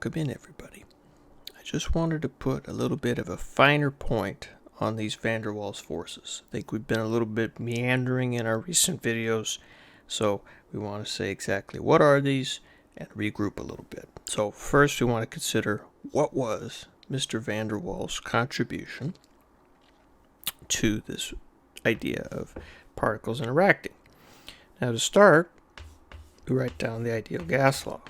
Welcome in, everybody. I just wanted to put a little bit of a finer point on these van der Waals forces. I think we've been a little bit meandering in our recent videos, so we want to say exactly what are these and regroup a little bit. So first we want to consider what was Mr. van der Waals' contribution to this idea of particles interacting. Now to start, we write down the ideal gas law,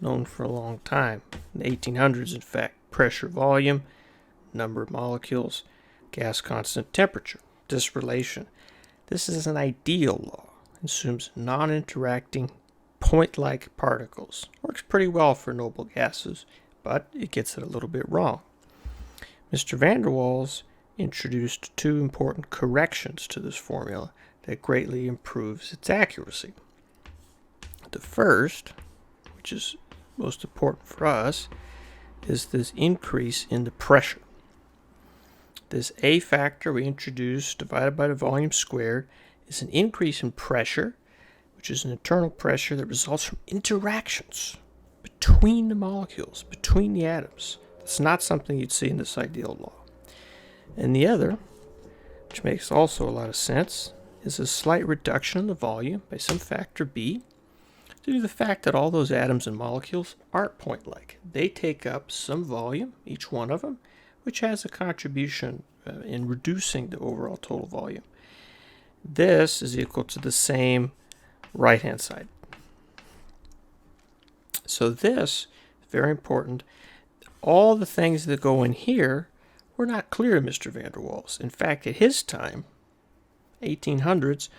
known for a long time. In the 1800s, in fact, pressure, volume, number of molecules, gas constant, temperature. This relation. This is an ideal law. It assumes non-interacting point-like particles. Works pretty well for noble gases, but it gets it a little bit wrong. Mr. van der Waals introduced two important corrections to this formula that greatly improves its accuracy. The first, which is most important for us, is this increase in the pressure. This A factor we introduced divided by the volume squared is an increase in pressure, which is an internal pressure that results from interactions between the molecules, between the atoms. It's not something you'd see in this ideal law. And the other, which makes also a lot of sense, is a slight reduction in the volume by some factor B, due to the fact that all those atoms and molecules aren't point-like. They take up some volume, each one of them, which has a contribution in reducing the overall total volume. This is equal to the same right-hand side. So this is very important. All the things that go in here were not clear to Mr. van der Waals. In fact, at his time, 1800s,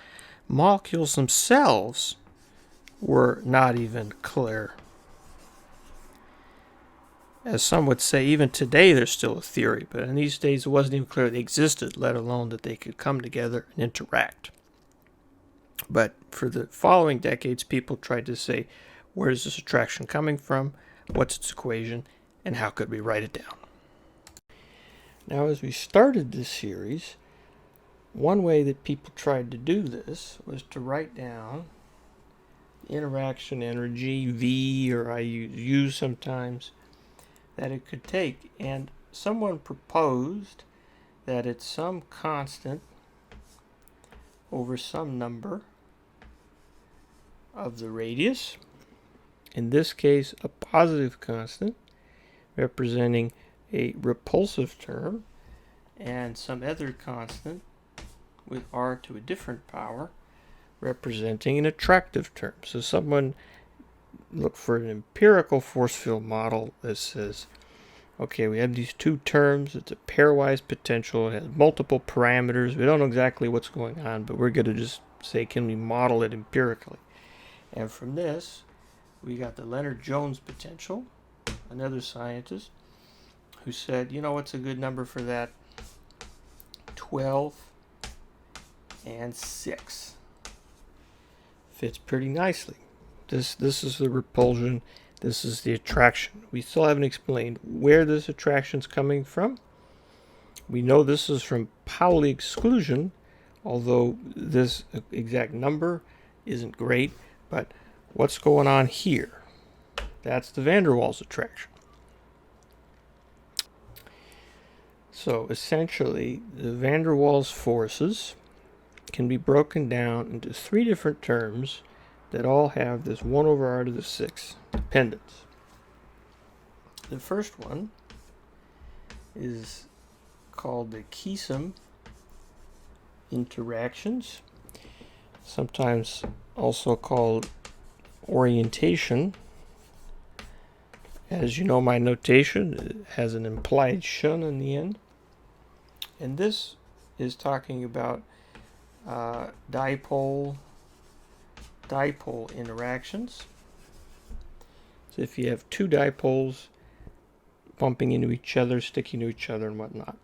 molecules themselves were not even clear. As some would say, even today there's still a theory, but in these days it wasn't even clear they existed, let alone that they could come together and interact. But for the following decades, people tried to say, where is this attraction coming from, what's its equation, and how could we write it down? Now, as we started this series, one way that people tried to do this was to write down interaction energy, V, or I use U sometimes, that it could take. And someone proposed that it's some constant over some number of the radius, in this case a positive constant representing a repulsive term, and some other constant with r to a different power representing an attractive term. So someone looked for an empirical force field model that says, okay, we have these two terms, it's a pairwise potential, it has multiple parameters, we don't know exactly what's going on, but we're going to just say, can we model it empirically? And from this, we got the Leonard-Jones potential, another scientist, who said, you know what's a good number for that? 12 and 6. Fits pretty nicely. This is the repulsion, this is the attraction. We still haven't explained where this attraction's coming from. We know this is from Pauli exclusion, although this exact number isn't great, but what's going on here? That's the van der Waals attraction. So essentially, the van der Waals forces can be broken down into three different terms that all have this 1 over r to the 6 dependence. The first one is called the Keesom interactions, sometimes also called orientation. As you know, my notation, it has an implied shun in the end. And this is talking about dipole interactions. So if you have two dipoles bumping into each other, sticking to each other and whatnot.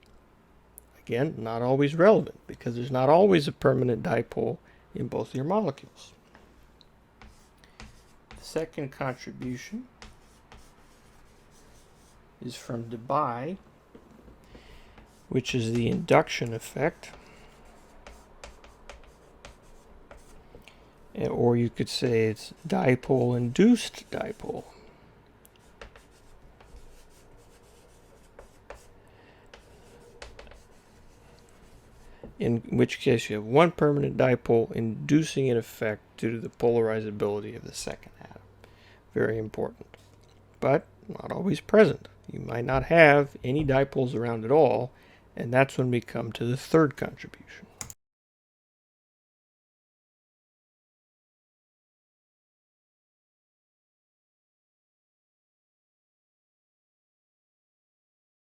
Again, not always relevant because there's not always a permanent dipole in both of your molecules. The second contribution is from Debye, which is the induction effect. Or you could say it's dipole-induced dipole. in which case you have one permanent dipole inducing an effect due to the polarizability of the second atom. Very important, but not always present. You might not have any dipoles around at all, and that's when we come to the third contribution.